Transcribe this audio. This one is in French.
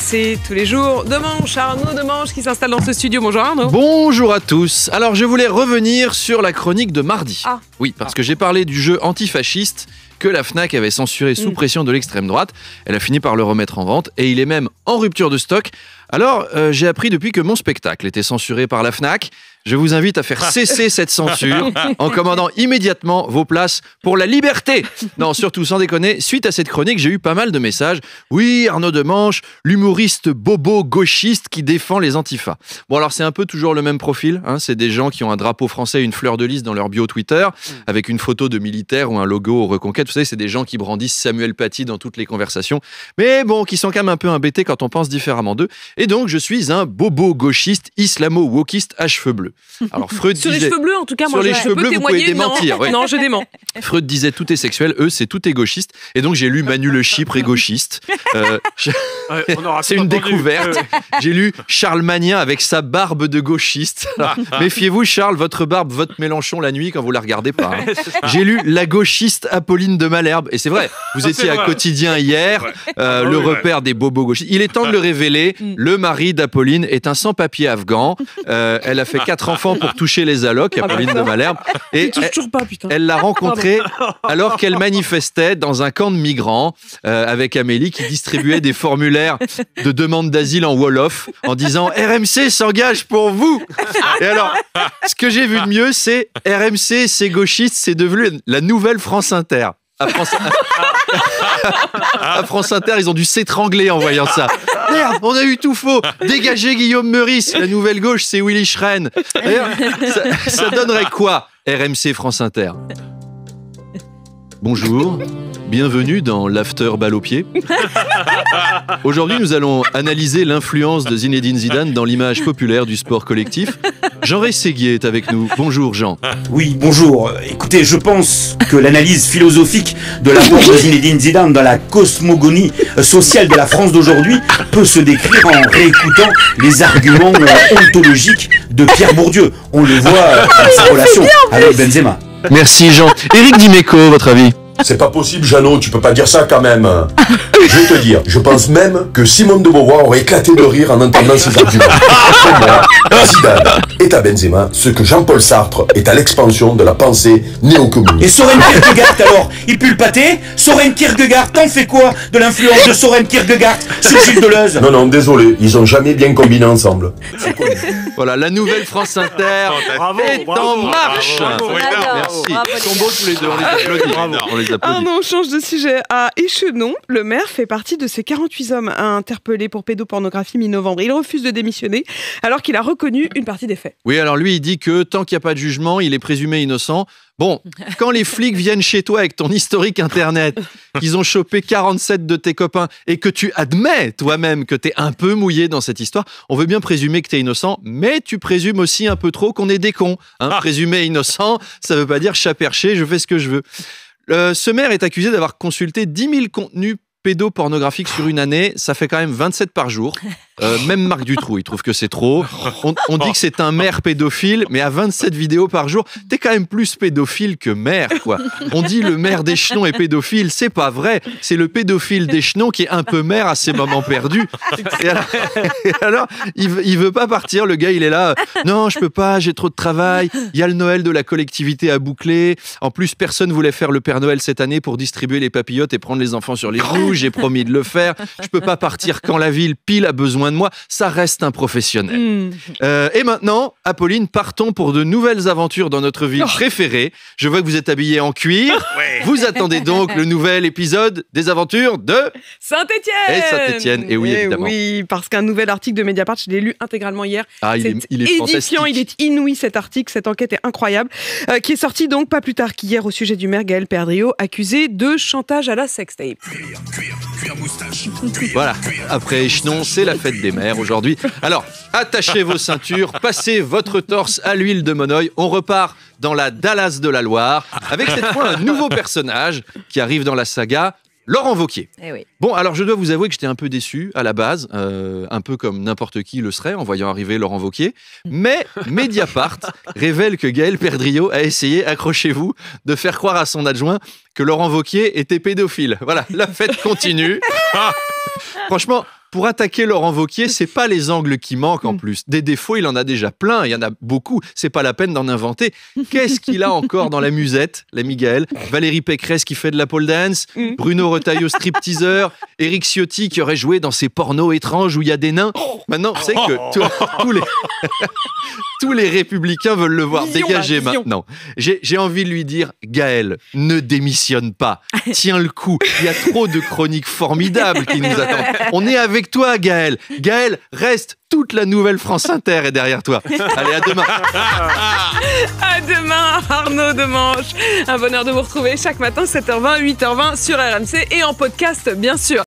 RMC tous les jours. Demanche, Arnaud Demanche qui s'installe dans ce studio. Bonjour Arnaud. Bonjour à tous. Alors je voulais revenir sur la chronique de mardi. Oui, parce que j'ai parlé du jeu antifasciste que la Fnac avait censuré sous pression de l'extrême droite. Elle a fini par le remettre en vente et il est même en rupture de stock. Alors j'ai appris depuis que mon spectacle était censuré par la Fnac. Je vous invite à faire cesser cette censure en commandant immédiatement vos places pour la liberté. Non, surtout, sans déconner, suite à cette chronique, j'ai eu pas mal de messages. Oui, Arnaud Demanche, l'humoriste bobo gauchiste qui défend les antifas. Bon, alors c'est un peu toujours le même profil. Hein, c'est des gens qui ont un drapeau français et une fleur de lys dans leur bio Twitter, avec une photo de militaire ou un logo au Reconquête. Vous savez, c'est des gens qui brandissent Samuel Paty dans toutes les conversations. Mais bon, qui sont quand même un peu embêtés quand on pense différemment d'eux. Et donc, je suis un bobo gauchiste, islamo-wokiste à cheveux bleus. Alors Freud sur disait, les cheveux bleus, en tout cas, moi, sur les cheveux bleus, vous pouvez démentir. Non, non, je dément. Freud disait tout est sexuel, eux c'est tout est gauchiste. Et donc j'ai lu Manu Le Chypre est gauchiste. C'est une découverte. J'ai lu Charles Magnin avec sa barbe de gauchiste. Alors, méfiez-vous Charles, votre barbe vote Mélenchon la nuit quand vous la regardez pas. Hein. J'ai lu la gauchiste Apolline de Malherbe. Et c'est vrai, vous étiez à Quotidien hier, le repère des bobos gauchistes. Il est temps de le révéler. Le mari d'Apolline est un sans-papier afghan. Elle a fait 4 enfants pour toucher les allocs, Apolline de Malherbe. Et elle l'a rencontré alors qu'elle manifestait dans un camp de migrants avec Amélie qui distribuait des formulaires de demande d'asile en Wolof en disant RMC s'engage pour vous. Et alors, ce que j'ai vu de mieux, c'est RMC, c'est gauchiste, c'est devenu la nouvelle France Inter. À France Inter, ils ont dû s'étrangler en voyant ça. Merde, on a eu tout faux. Dégagez Guillaume Meurice. La nouvelle gauche, c'est Willy Schren. D'ailleurs, ça donnerait quoi, RMC France Inter? Bonjour, bienvenue dans l'After Balle au pied. Aujourd'hui, nous allons analyser l'influence de Zinedine Zidane dans l'image populaire du sport collectif. Jean Rességuier est avec nous. Bonjour Jean. Oui, bonjour. Écoutez, je pense que l'analyse philosophique de l'apport de Zinedine Zidane dans la cosmogonie sociale de la France d'aujourd'hui peut se décrire en réécoutant les arguments ontologiques de Pierre Bourdieu. On le voit dans sa relation avec Benzema. Merci Jean. Éric Dimeco, votre avis? C'est pas possible, Jeannot, tu peux pas dire ça quand même. Je vais te dire, je pense même que Simone de Beauvoir aurait éclaté de rire en entendant ces arguments. Pour moi, Zidane est à Benzema ce que Jean-Paul Sartre est à l'expansion de la pensée néo-communiste. Et Soren Kierkegaard alors, il pue le pâté? Soren Kierkegaard, t'en fais quoi de l'influence de Soren Kierkegaard sur Gilles Deleuze? Non, désolé, ils ont jamais bien combiné ensemble. Voilà, la nouvelle France Inter est en marche. Merci. Ils sont beaux tous les deux, on les applaudit. Arnaud, on change de sujet. À Échenon, le maire fait partie de ces 48 hommes interpellés pour pédopornographie mi-novembre. Il refuse de démissionner alors qu'il a reconnu une partie des faits. Oui, alors lui, il dit que tant qu'il n'y a pas de jugement, il est présumé innocent. Bon, quand les flics viennent chez toi avec ton historique internet, qu'ils ont chopé 47 de tes copains et que tu admets toi-même que t'es un peu mouillé dans cette histoire, on veut bien présumer que t'es innocent, mais tu présumes aussi un peu trop qu'on est des cons. Hein. Présumer innocent, ça veut pas dire chat perché, je fais ce que je veux. Ce maire est accusé d'avoir consulté 10 000 contenus pédopornographiques sur une année. Ça fait quand même 27 par jour. Même Marc Dutroux, il trouve que c'est trop. On dit que c'est un maire pédophile, mais à 27 vidéos par jour, t'es quand même plus pédophile que maire, quoi. On dit le maire d'Échenon est pédophile, c'est pas vrai. C'est le pédophile d'Échenon qui est un peu maire à ses moments perdus. Et alors il veut pas partir, le gars, il est là. Non, je peux pas, j'ai trop de travail. Il y a le Noël de la collectivité à boucler. En plus, personne voulait faire le Père Noël cette année pour distribuer les papillotes et prendre les enfants sur les roues. J'ai promis de le faire. Je peux pas partir quand la ville pile a besoin de moi. Ça reste un professionnel. Et maintenant, Apolline, partons pour de nouvelles aventures dans notre ville préférée. Je vois que vous êtes habillée en cuir. Vous attendez donc le nouvel épisode des aventures de Saint-Étienne. Et Saint-Étienne, et oui, évidemment. Oui, parce qu'un nouvel article de Mediapart, je l'ai lu intégralement hier. Ah, il est édifiant, fantastique. Il est inouï cet article, cette enquête est incroyable, qui est sortie donc pas plus tard qu'hier au sujet du maire Gaël Perdriau, accusé de chantage à la sextape. Voilà, après Échenon, c'est la fête des mères aujourd'hui. Alors, attachez vos ceintures, passez votre torse à l'huile de Monoï. On repart dans la Dallas de la Loire, avec cette fois un nouveau personnage qui arrive dans la saga, Laurent Wauquiez. Eh oui. Bon, alors je dois vous avouer que j'étais un peu déçu à la base, un peu comme n'importe qui le serait en voyant arriver Laurent Wauquiez. Mais Mediapart révèle que Gaël Perdriau a essayé, accrochez-vous, de faire croire à son adjoint que Laurent Wauquiez était pédophile. Voilà, la fête continue. Franchement, pour attaquer Laurent Wauquiez, c'est pas les angles qui manquent en plus. Des défauts, il en a déjà plein, il y en a beaucoup. C'est pas la peine d'en inventer. Qu'est-ce qu'il a encore dans la musette, l'ami Gaël? Valérie Pécresse qui fait de la pole dance, Bruno Retailleau stripteaseur, Éric Ciotti qui aurait joué dans ces pornos étranges où il y a des nains. Maintenant, c'est que tous les républicains veulent le voir dégager maintenant. J'ai envie de lui dire, Gaël, ne démissionne pas. Tiens le coup. Il y a trop de chroniques formidables qui nous attendent. On est avec toi, Gaël. Gaël, reste. Toute la nouvelle France Inter est derrière toi. Allez, à demain. À demain, Arnaud Demanche. Un bonheur de vous retrouver chaque matin, 7h20, 8h20 sur RMC et en podcast, bien sûr.